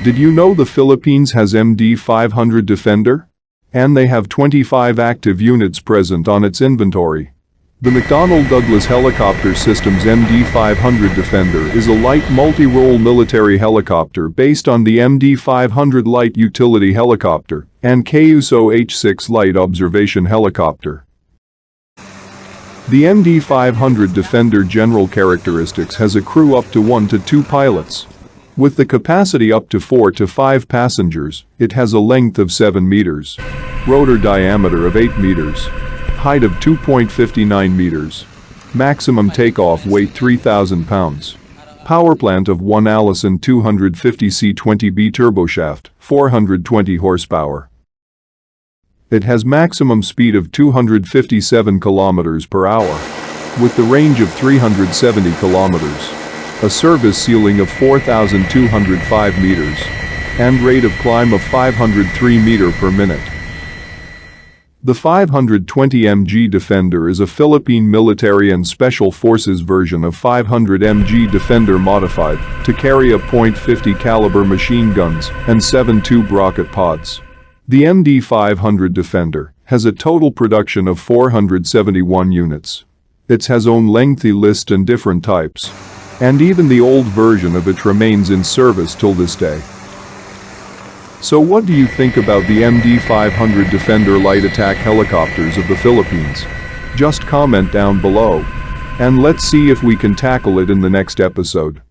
Did you know the Philippines has MD-500 Defender? And they have 25 active units present on its inventory. The McDonnell Douglas Helicopter System's MD-500 Defender is a light multi-role military helicopter based on the MD-500 Light Utility Helicopter and Cayuse OH-6 Light Observation Helicopter. The MD-500 Defender general characteristics has a crew up to 1 to 2 pilots. With the capacity up to 4 to 5 passengers, it has a length of 7 meters, rotor diameter of 8 meters, height of 2.59 meters, maximum takeoff weight 3,000 pounds, power plant of 1 Allison 250 C20B turboshaft, 420 horsepower. It has maximum speed of 257 kilometers per hour, with the range of 370 kilometers, a service ceiling of 4,205 meters, and rate of climb of 503 meters per minute. The 520 mg Defender is a Philippine military and special forces version of 500 mg Defender modified to carry a .50 caliber machine guns and 7 tube rocket pods. The MD-500 Defender has a total production of 471 units. It has own lengthy list and different types. And even the old version of it remains in service till this day. So what do you think about the MD-500 Defender light attack helicopters of the Philippines? Just comment down below. And let's see if we can tackle it in the next episode.